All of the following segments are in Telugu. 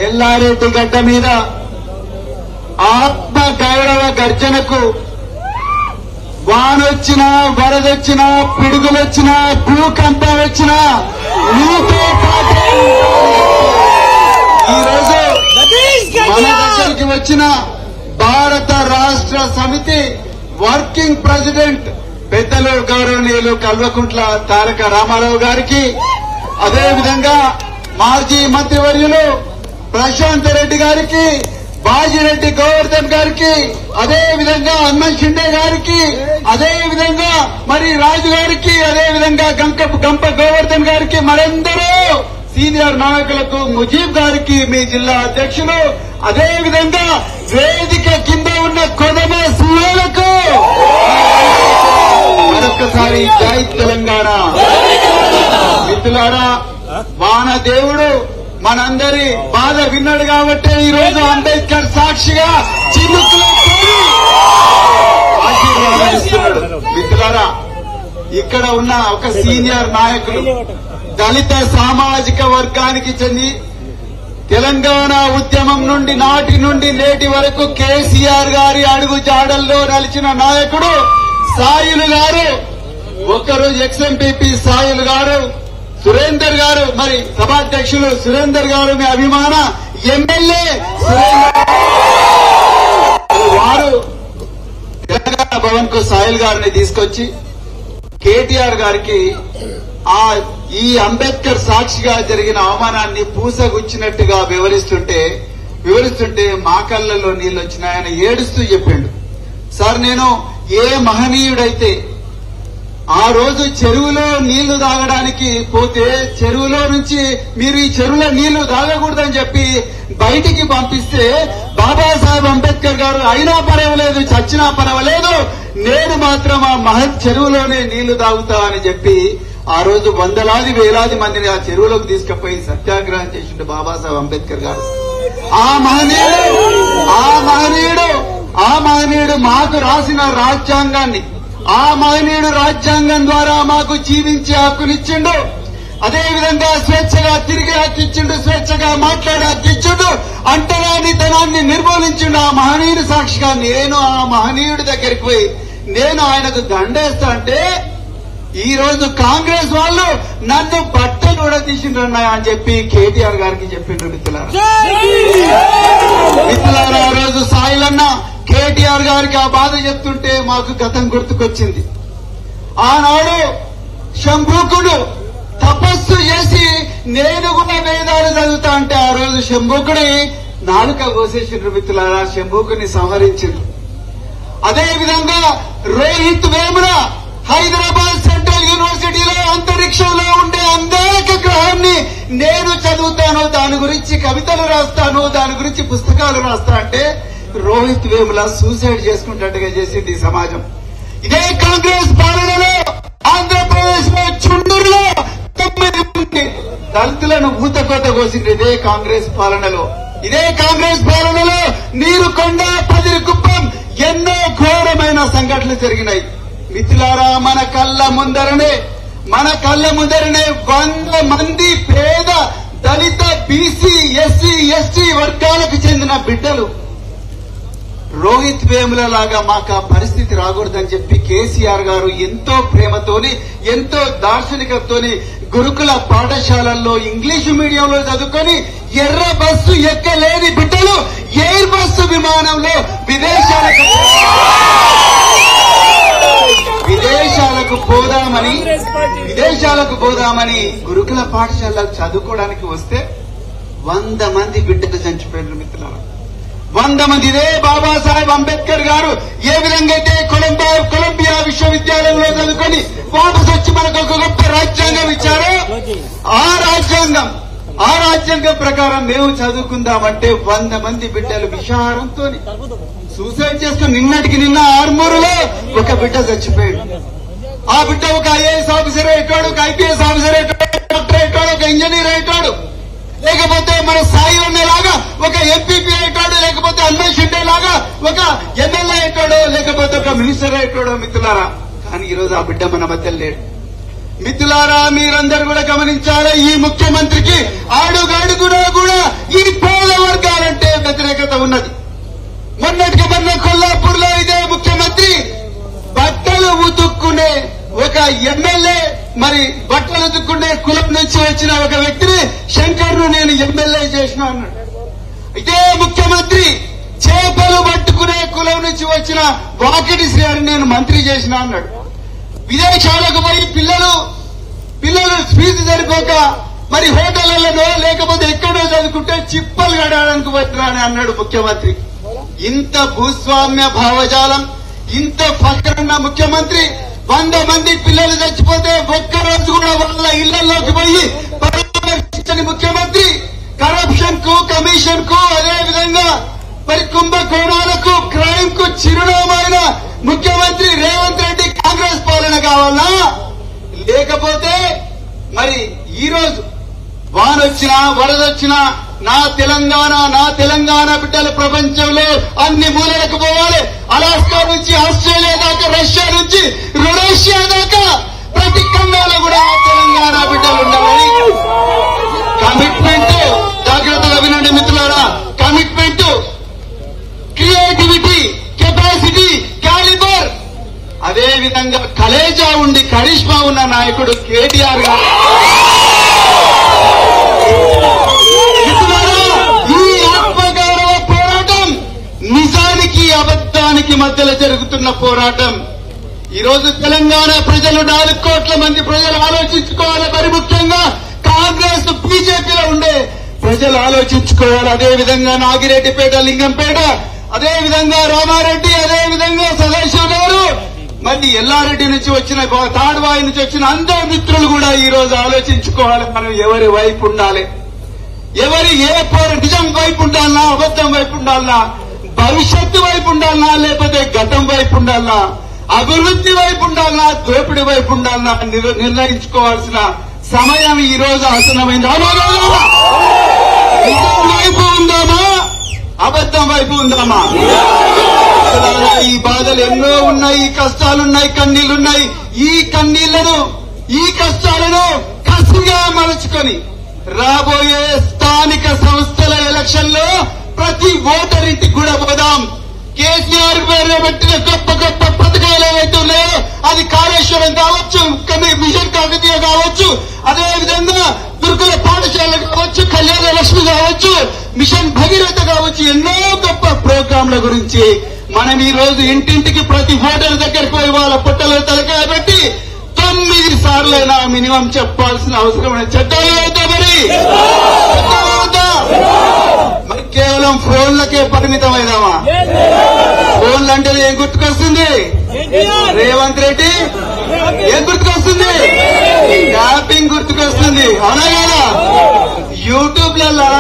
ఎల్లారెడ్డి గడ్డ మీద ఆత్మ గౌరవ గర్జనకు వానొచ్చినా వరదొచ్చినా పిడుగులొచ్చినా భూకంపం వచ్చినా నీతో పాటు ఈరోజు మన దగ్గరికి వచ్చిన భారత రాష్ట్ర సమితి వర్కింగ్ ప్రెసిడెంట్ పెద్దలు గౌరవనీయులు కల్వకుంట్ల తారక రామారావు గారికి, అదేవిధంగా మాజీ మంత్రివర్యులు ప్రశాంత్ రెడ్డి గారికి, బాజిరెడ్డి గోవర్ధన్ గారికి, అదే విధంగా హనుమంత్ షిండే గారికి, అదే విధంగా మరి రాజు గారికి, అదే విధంగా గంప గోవర్ధన్ గారికి, మరెందరూ సీనియర్ నాయకులకు, ముజీబ్ గారికి, మీ జిల్లా అధ్యక్షులు, అదే విధంగా వేదిక కింద ఉన్న కొదమ సింహాలకు మరొకసారి జై తెలంగాణ. మిత్రులారా, వానదేవుడు మనందరి బాధ విన్నాడు కాబట్టి ఈ రోజు అంబేద్కర్ సాక్షిగా చినుకులు ఆశీర్వాదం ఇస్తున్నాడు. మిత్రులారా, ఇక్కడ ఉన్న ఒక సీనియర్ నాయకులు దళిత సామాజిక వర్గానికి చెంది తెలంగాణ ఉద్యమం నుండి నాటి నుండి నేటి వరకు కేసీఆర్ గారి అడుగు జాడల్లో నలిచిన నాయకుడు సాయులు గారు, ఒక్కరోజు ఎక్స్ఎంపీపీ సాయులు గారు, సురేందర్ గారు, మరి సభాధ్యక్షులు సురేందర్ గారు, మీ అభిమాన ఎమ్మెల్యే వారు తెలంగాణ భవన్ కు సాయిల్ గారిని తీసుకొచ్చి కేటీఆర్ గారికి ఈ అంబేద్కర్ సాక్షిగా జరిగిన అవమానాన్ని పూసగుచ్చినట్టుగా వివరిస్తుంటే మా కళ్ళల్లో నీళ్ళు వచ్చిన ఆయన ఏడుస్తూ చెప్పిండు, సార్ నేను ఏ మహనీయుడైతే ఆ రోజు చెరువులో నీళ్లు తాగడానికి పోతే చెరువులో నుంచి మీరు ఈ చెరువులో నీళ్లు తాగకూడదని చెప్పి బయటికి పంపిస్తే బాబాసాహెబ్ అంబేద్కర్ గారు అయినా పర్వాలేదు చచ్చినా పర్వాలేదు నేను మాత్రం ఆ మహత్ చెరువులోనే నీళ్లు తాగుతా అని చెప్పి ఆ రోజు వందలాది వేలాది మందిని ఆ చెరువులోకి తీసుకుపోయి సత్యాగ్రహం చేసిండు బాబాసాహెబ్ అంబేద్కర్ గారు. ఆ మహనీయుడు మాకు రాసిన రాజ్యాంగాన్ని, ఆ మహనీయుడు రాజ్యాంగం ద్వారా మాకు జీవించే హక్కునిచ్చిండు. అదేవిధంగా స్వేచ్ఛగా తిరిగే హక్కిచ్చిండు, స్వేచ్ఛగా మాట్లాడే హక్కిచ్చిండు, అంటరానితనాన్ని నిర్మూలించిండు. ఆ మహనీయుడు సాక్షిగా నేను ఆ మహనీయుడి దగ్గరికి పోయి నేను ఆయనకు దండేస్తా అంటే ఈ రోజు కాంగ్రెస్ వాళ్ళు నన్ను బట్టలు ఉడతీసిండ్రన్నా అని చెప్పి కేటీఆర్ గారికి చెప్పిండ్రు. మిత్రులారా, ఆ రోజు సాయిలన్న కేటీఆర్ గారికి ఆ బాధ చెప్తుంటే మాకు గతం గుర్తుకొచ్చింది. ఆనాడు శంభూకుడు తపస్సు చేసి నేను కూడా వేదాలు చదువుతా అంటే ఆ రోజు శంభూకుడి నాలుక కోసేసిండ్రు. మిత్రులారా, శంభూకుని సంహరించిండ్రు. అదేవిధంగా రోహిత్ వేముల హైదరాబాద్ సెంట్రల్ యూనివర్సిటీలో అంతరిక్షంలో ఉండే అంధేక గ్రహాన్ని నేను చదువుతాను, దాని గురించి కవితలు రాస్తాను, దాని గురించి పుస్తకాలు రాస్తా అంటే రోహిత్ వేముల సూసైడ్ చేసుకుంటట్టుగా చేసింది ఈ సమాజం. ఇదే కాంగ్రెస్ పాలనలో ఆంధ్రప్రదేశ్ లో చుండూరులో 9 మంది దళితులను ఊతకోత కోసింది ఇదే కాంగ్రెస్ పాలనలో. ఇదే కాంగ్రెస్ పాలనలో నీరుకొండ, పదిరికుప్పం ఎన్నో ఘోరమైన సంఘటనలు జరిగినాయి. మిత్రులారా, మన కళ్ళ ముందరనే 100 మంది పేద దళిత బీసీ ఎస్సీ ఎస్టీ వర్గాలకు చెందిన బిడ్డలు రోహిత్ వేముల లాగా మాకు ఆ పరిస్థితి రాకూడదని చెప్పి కేసీఆర్ గారు ఎంతో ప్రేమతోని ఎంతో దార్శనికతతోని గురుకుల పాఠశాలల్లో ఇంగ్లీషు మీడియంలో చదువుకొని ఎర్ర బస్సు ఎక్కలేని బిడ్డలు ఎయిర్ బస్సు విమానంలో విదేశాలకు పోదామని గురుకుల పాఠశాలకు చదువుకోవడానికి వస్తే 100 మంది బిడ్డలు చచ్చిపోయారు. మిత్రులారా, 100 మంది. ఇదే బాబాసాహెబ్ అంబేద్కర్ గారు ఏ విధంగా అయితే కొలంబియా విశ్వవిద్యాలయంలో చదువుకొని వాపసు వచ్చి మనకు ఒక గొప్ప రాజ్యాంగం ఇచ్చారో ఆ రాజ్యాంగం ప్రకారం మేము చదువుకుందామంటే 100 మంది బిడ్డలు విషారంతో సూసైడ్ చేసుకుని నిన్న ఆర్మూరులో ఒక బిడ్డ చచ్చిపోయాడు. ఆ బిడ్డ ఒక ఐఏఎస్ ఆఫీసర్ అయ్యాడు, ఒక ఐపీఎస్ ఆఫీసర్ అయ్యాడు, డాక్టర్ అయ్యాడు, ఒక ఇంజనీర్ అయ్యాడు, లేకపోతే మన సాయి లాగా ఒక ఎంపీపీ అయ్యాడు, లేకపోతే హనుమంత్ షిండే లాగా ఒక ఎమ్మెల్యే అయ్యాడు, లేకపోతే ఒక మినిస్టర్ అయ్యాడు. మిత్రులారా, కానీ ఈరోజు ఆ బిడ్డ మన మధ్య లేడు. మిత్రులారా, మీరందరూ కూడా గమనించాలి, ఈ ముఖ్యమంత్రికి అడుగడుగునా కూడా ఈ పేద వచ్చిన ఒక వ్యక్తిని శంకర్ను నేను ఎమ్మెల్యే చేసిన అన్నాడు. ఇదే ముఖ్యమంత్రి చేపలు పట్టుకునే కులం నుంచి వచ్చిన వాకిటి శ్రీని నేను మంత్రి చేసిన అన్నాడు. విదేశాలకు పోయి పిల్లలు ఫీజు సరిపోక మరి హోటళ్లలోనో లేకపోతే ఎక్కడో చదువుకుంటే చిప్పలు గడడానికి వచ్చినా అని అన్నాడు ముఖ్యమంత్రి. ఇంత భూస్వామ్య భావజాలం, ఇంత ఫకరన్న ముఖ్యమంత్రి 100 మంది పిల్లలు చచ్చిపోతే ఒక్కరోజు కూడా వాళ్ళ ఇళ్లలోకి పోయి పరామర్శించని ముఖ్యమంత్రి, కరప్షన్ కు కమిషన్ కు అదే విధంగా మరి కుంభకోణాలకు క్రైమ్ కు చిరునామైన ముఖ్యమంత్రి రేవంత్ రెడ్డి కాంగ్రెస్ పాలన కావాలా? లేకపోతే మరి ఈ రోజు వానొచ్చినా వరదొచ్చినా నా తెలంగాణ బిడ్డల ప్రపంచంలో అన్ని మూలలకు పోవాలి. అలాస్కా నుంచి ఆస్ట్రేలియా దాకా, రష్యా నుంచి రొడేషియా దాకా ప్రతి ఖండంలో కూడా తెలంగాణ బిడ్డలు ఉండాలని కమిట్మెంట్. జాగ్రత్తగా వినండి మిత్రులారా, కమిట్మెంట్, క్రియేటివిటీ, కెపాసిటీ, క్యాలిబర్, అదే విధంగా కలేజా ఉండి కరిష్మా ఉన్న నాయకుడు కేటీఆర్ గారు. ఈ ఆత్మగౌరవ పోరాటం నిజానికి అబద్ధానికి మధ్యలో జరుగుతున్న పోరాటం. ఈ రోజు తెలంగాణ ప్రజలు 4 కోట్ల మంది ప్రజలు ఆలోచించుకోవాలి. మరి ముఖ్యంగా కాంగ్రెస్ బీజేపీలో ఉండే ప్రజలు ఆలోచించుకోవాలి. అదేవిధంగా నాగిరెడ్డిపేట, లింగంపేట, అదేవిధంగా రామారెడ్డి, అదేవిధంగా సదాశివ గారు, మరి ఎల్లారెడ్డి నుంచి వచ్చిన, తాడ్వాయి నుంచి వచ్చిన అందరు మిత్రులు కూడా ఈ రోజు ఆలోచించుకోవాలి. మనం ఎవరి వైపు ఉండాలి, నిజం వైపు ఉండాలన్నా, అబద్ధం వైపు ఉండాలన్నా, భవిష్యత్తు వైపు ఉండాలన్నా, లేకపోతే గతం వైపు ఉండాలన్నా, అభివృద్ధి వైపు ఉండాలన్నా, దోపిడి వైపు ఉండాలన్నా నిర్ణయించుకోవాల్సిన సమయం ఈ రోజు ఆసనమైంది. నిజం వైపు ఉందామా, అబద్ధం వైపు ఉందామా? ఈ బాధలు ఎన్నో ఉన్నాయి, ఈ కష్టాలున్నాయి, కన్నీళ్లున్నాయి. ఈ కష్టాలను కసిగా మలుచుకొని రాబోయే స్థానిక సంస్థల ఎలక్షన్ లో ప్రతి ఓటర్ ఇంటికి కూడా పోదాం. కేసీఆర్ పేరు పెట్టిన గొప్ప గొప్ప పథకాలు ఏవైతే ఉన్నాయో, అది కాళేశ్వరం కావచ్చు, మిషన్ కాకతీయ కావచ్చు, అదేవిధంగా గురుకుల పాఠశాల కావచ్చు, కళ్యాణ లక్ష్మి కావచ్చు, మిషన్ భగీరథ కావచ్చు, ఎన్నో గొప్ప ప్రోగ్రాంల గురించి మనం ఈ రోజు ఇంటింటికి ప్రతి ఓటర్ దగ్గరికి పోయి వాళ్ళ పుట్టలో తలకాయ పెట్టి 9 సార్లైనా మినిమం చెప్పాల్సిన అవసరం చట్టాలు అవుతా. మరి కేవలం ఫోన్లకే పరిమితమైనామా? ఫోన్లు అంటే ఏం గుర్తుకొస్తుంది? రేవంత్ రెడ్డి. ఏం గుర్తుకొస్తుంది? ట్యాపింగ్ గుర్తుకొస్తుంది. అవునా కదా? యూట్యూబ్ లలో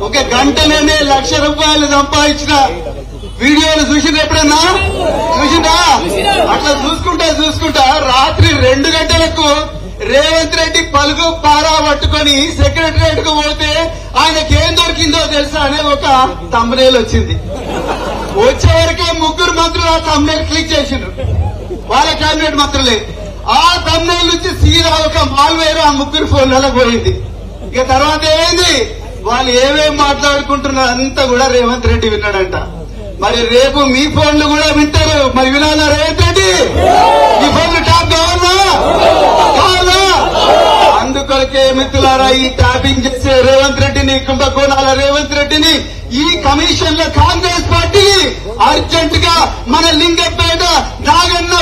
ఒక గంటలోనే ₹1,00,000 సంపాదించిన వీడియోలు చూసింది ఎప్పుడన్నా? చూసిందా? అట్లా చూసుకుంటా రాత్రి 2 గంటలకు రేవంత్ రెడ్డి పలుగు పారా పట్టుకొని సెక్రటరియట్ కు పోతే ఆయనకేం దొరికిందో తెలుసా అనే ఒక థంబ్నెయిల్ వచ్చింది. వచ్చే వరకే 3 మంత్రులు ఆ థంబ్నెయిల్ క్లిక్ చేసిండ్రు, వాళ్ళ కేబినెట్ మంత్రులే. ఆ థంబ్నెయిల్ నుంచి సీదా ఒక మాల్వేర్ ఆ 3 ఫోన్లలో పోయింది. ఇక తర్వాత ఏమైంది? వాళ్ళు ఏమేమి మాట్లాడుకుంటున్నారు అంతా కూడా రేవంత్ రెడ్డి విన్నాడంట. మరి రేపు మీ ఫోన్లు కూడా వింటారు. మరి వినాలా రేవంత్ రెడ్డి? మీ ఫోన్లు ట్యాప్ కావాలా? అందుకొరకే మిత్రులారా, ఈ ట్యాపింగ్ చేసే రేవంత్ రెడ్డిని, కుంభకోణాల రేవంత్ రెడ్డిని, ఈ కమిషన్ లో కాంగ్రెస్ పార్టీని అర్జెంట్ గా మన లింగంపేట నాగన్న